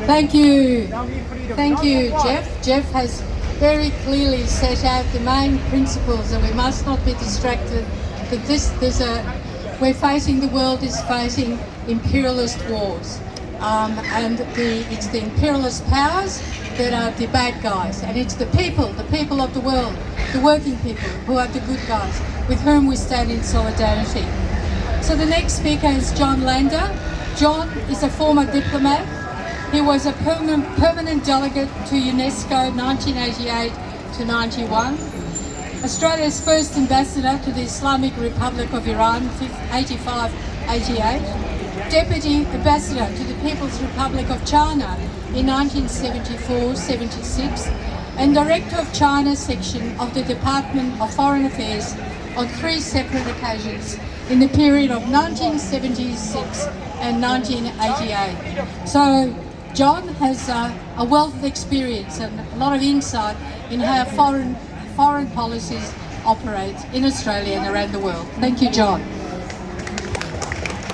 Thank you. Thank you, Jeff. Jeff has very clearly set out the main principles, and we must not be distracted that the world is facing imperialist wars. And it's the imperialist powers that are the bad guys, and it's the people of the world, the working people, who are the good guys, with whom we stand in solidarity. So the next speaker is John Lander. John is a former diplomat. He was a permanent delegate to UNESCO 1988 to 91. Australia's first ambassador to the Islamic Republic of Iran, 85-88. Deputy ambassador to the People's Republic of China in 1974-76. And director of China section of the Department of Foreign Affairs on 3 separate occasions in the period of 1976 and 1988. So John has a wealth of experience and a lot of insight in how foreign policies operate in Australia and around the world. Thank you, John.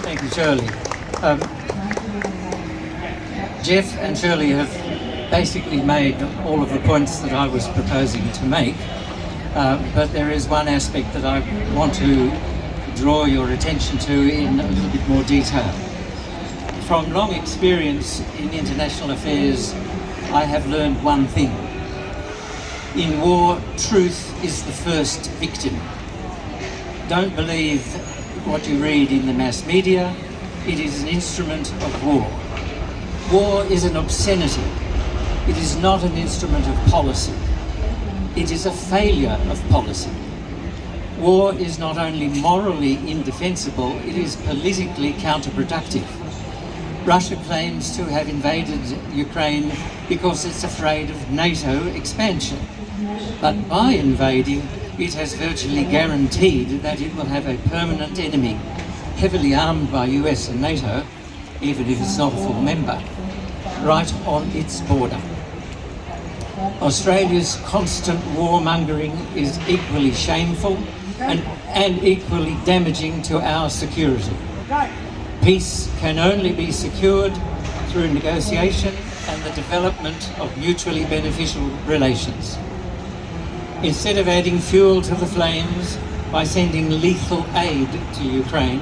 Thank you, Shirley. Jeff and Shirley have basically made all of the points that I was proposing to make, but there is one aspect that I want to draw your attention to in a little bit more detail. From long experience in international affairs, I have learned one thing. In war, truth is the first victim. Don't believe what you read in the mass media. It is an instrument of war. War is an obscenity. It is not an instrument of policy. It is a failure of policy. War is not only morally indefensible, it is politically counterproductive. Russia claims to have invaded Ukraine because it's afraid of NATO expansion. But by invading, it has virtually guaranteed that it will have a permanent enemy, heavily armed by US and NATO, even if it's not a full member, right on its border. Australia's constant warmongering is equally shameful and equally damaging to our security. Peace can only be secured through negotiation and the development of mutually beneficial relations. Instead of adding fuel to the flames by sending lethal aid to Ukraine,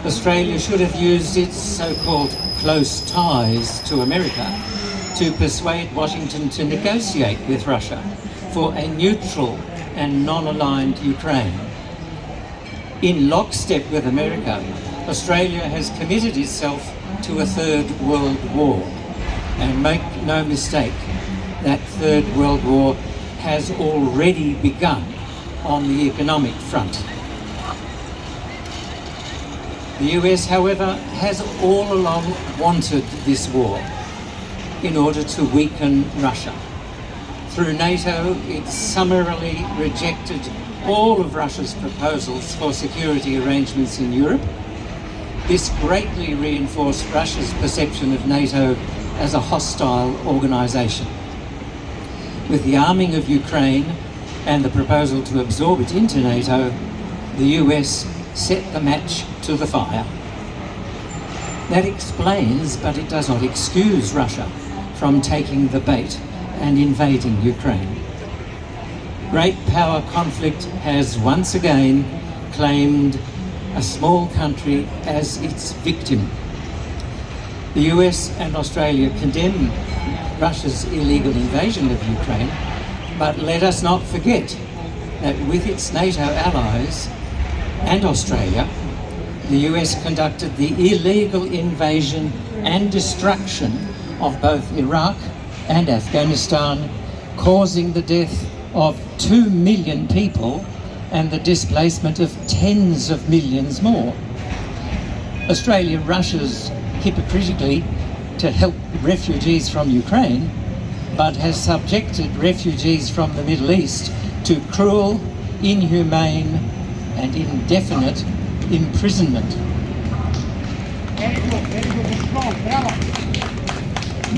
Australia should have used its so-called close ties to America to persuade Washington to negotiate with Russia for a neutral and non-aligned Ukraine. In lockstep with America, Australia has committed itself to a third world war. And make no mistake, that third world war has already begun on the economic front. The US, however, has all along wanted this war in order to weaken Russia. Through NATO, it summarily rejected all of Russia's proposals for security arrangements in Europe. This greatly reinforced Russia's perception of NATO as a hostile organisation. With the arming of Ukraine and the proposal to absorb it into NATO, the US set the match to the fire. That explains, but it does not excuse Russia from taking the bait and invading Ukraine. Great power conflict has once again claimed a small country as its victim. The US and Australia condemn Russia's illegal invasion of Ukraine, but let us not forget that with its NATO allies and Australia, the US conducted the illegal invasion and destruction of both Iraq and Afghanistan, causing the death of 2 million people and the displacement of tens of millions more. Australia rushes hypocritically to help refugees from Ukraine, but has subjected refugees from the Middle East to cruel, inhumane and indefinite imprisonment.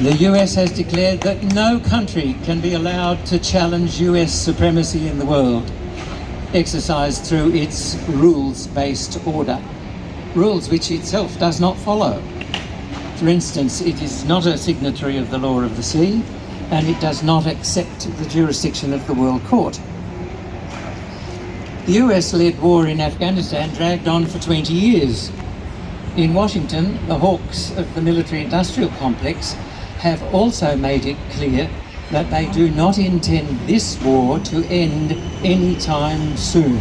The US has declared that no country can be allowed to challenge US supremacy in the world, exercised through its rules-based order, rules which itself does not follow. For instance, it is not a signatory of the law of the sea, and it does not accept the jurisdiction of the World Court. The US-led war in Afghanistan dragged on for 20 years. In Washington, the hawks of the military-industrial complex have also made it clear that they do not intend this war to end anytime soon.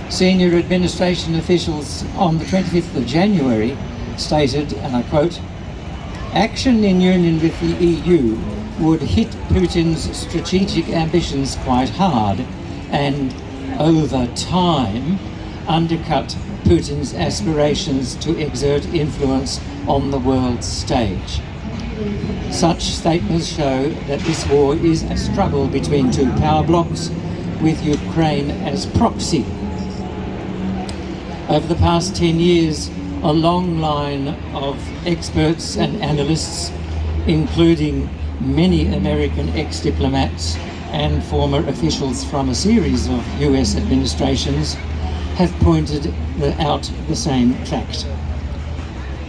Senior administration officials on the 25th of January stated, and I quote, "Action in union with the EU would hit Putin's strategic ambitions quite hard and, over time, undercut Putin's aspirations to exert influence on the world stage." Such statements show that this war is a struggle between two power blocs, with Ukraine as proxy. Over the past 10 years, a long line of experts and analysts, including many American ex-diplomats and former officials from a series of US administrations, have pointed out the same fact.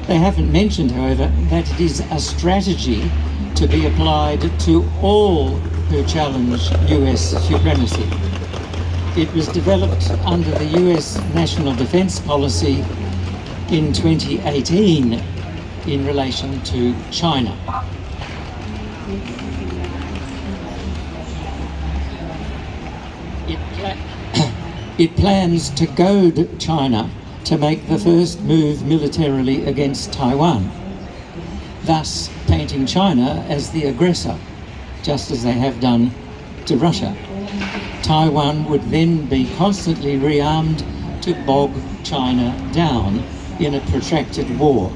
They haven't mentioned, however, that it is a strategy to be applied to all who challenge US supremacy. It was developed under the US National Defense Policy in 2018 in relation to China. It plans to goad China to make the first move militarily against Taiwan, thus painting China as the aggressor, just as they have done to Russia. Taiwan would then be constantly rearmed to bog China down in a protracted war,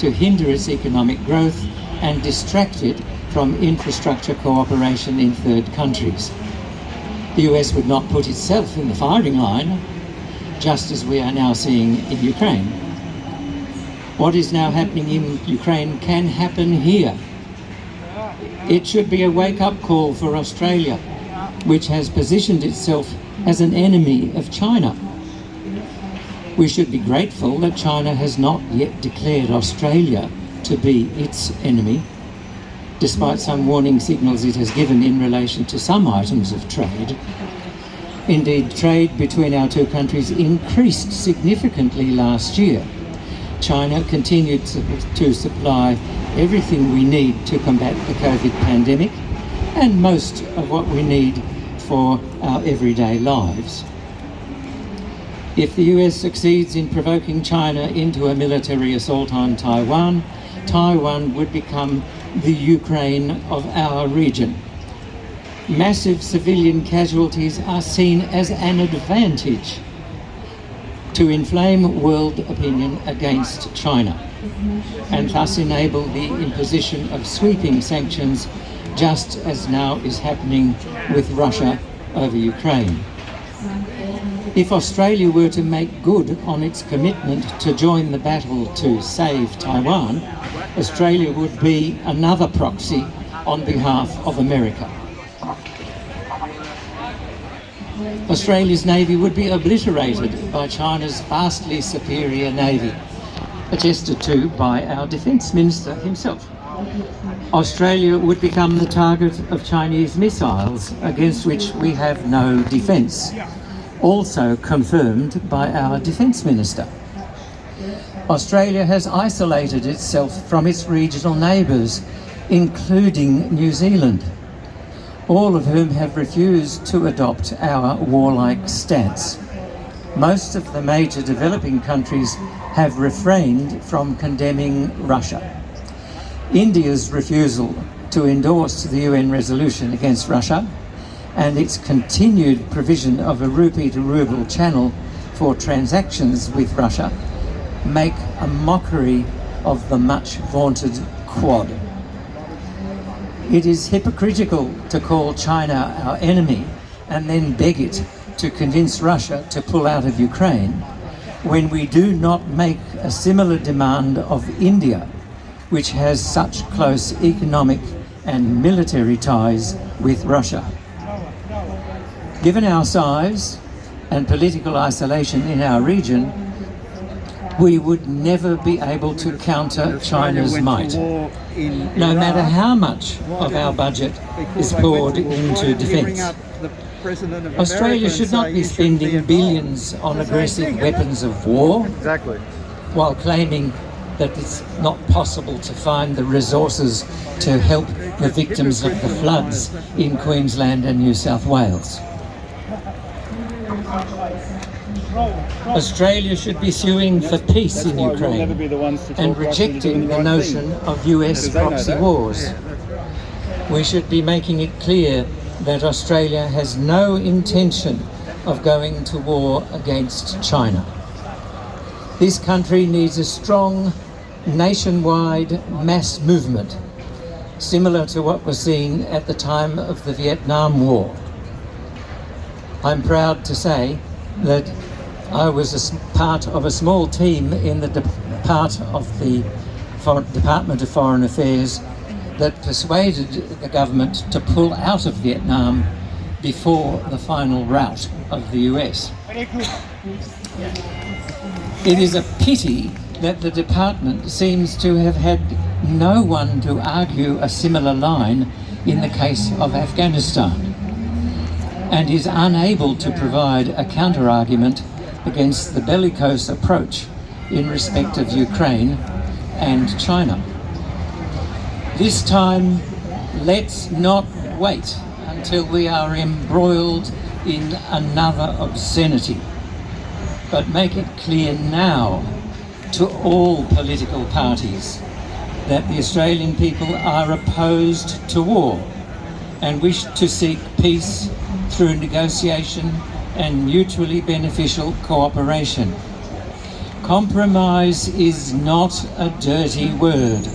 to hinder its economic growth and distract it from infrastructure cooperation in third countries. The US would not put itself in the firing line, just as we are now seeing in Ukraine. What is now happening in Ukraine can happen here. It should be a wake-up call for Australia, which has positioned itself as an enemy of China. We should be grateful that China has not yet declared Australia to be its enemy, despite some warning signals it has given in relation to some items of trade. Indeed, trade between our two countries increased significantly last year. China continued to supply everything we need to combat the COVID pandemic and most of what we need for our everyday lives. If the US succeeds in provoking China into a military assault on Taiwan, Taiwan would become the Ukraine of our region. Massive civilian casualties are seen as an advantage to inflame world opinion against China and thus enable the imposition of sweeping sanctions, just as now is happening with Russia over Ukraine. If Australia were to make good on its commitment to join the battle to save Taiwan, Australia would be another proxy on behalf of America. Australia's navy would be obliterated by China's vastly superior navy, attested to by our defence minister himself. Australia would become the target of Chinese missiles against which we have no defence, also confirmed by our defence minister. Australia has isolated itself from its regional neighbours, including New Zealand, all of whom have refused to adopt our warlike stance. Most of the major developing countries have refrained from condemning Russia. India's refusal to endorse the UN resolution against Russia and its continued provision of a rupee-to-ruble channel for transactions with Russia make a mockery of the much-vaunted Quad. It is hypocritical to call China our enemy and then beg it to convince Russia to pull out of Ukraine when we do not make a similar demand of India, which has such close economic and military ties with Russia. Given our size and political isolation in our region, we would never be able to counter China's might, no matter how much of our budget is poured into defence. Australia should not be spending billions on aggressive weapons of war, while claiming that it's not possible to find the resources to help the victims of the floods in Queensland and New South Wales. Australia should be suing for peace in Ukraine and rejecting the notion of US proxy wars. We should be making it clear that Australia has no intention of going to war against China. This country needs a strong, nationwide mass movement, similar to what was seen at the time of the Vietnam War. I'm proud to say that I was part of a small team in the Department of Foreign Affairs that persuaded the government to pull out of Vietnam before the final rout of the US. It is a pity that the department seems to have had no one to argue a similar line in the case of Afghanistan, and is unable to provide a counter-argument against the bellicose approach in respect of Ukraine and China. This time, let's not wait until we are embroiled in another obscenity, but make it clear now to all political parties that the Australian people are opposed to war and wish to seek peace through negotiation and mutually beneficial cooperation. Compromise is not a dirty word.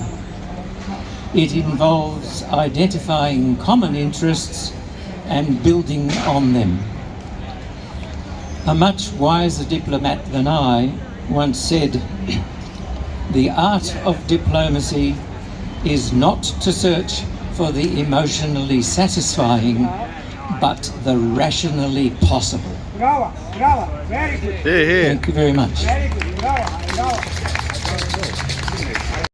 It involves identifying common interests and building on them. A much wiser diplomat than I once said, "The art of diplomacy is not to search for the emotionally satisfying, but the rationally possible." Bravo, bravo, very good. Thank you very much. Very good, bravo, bravo.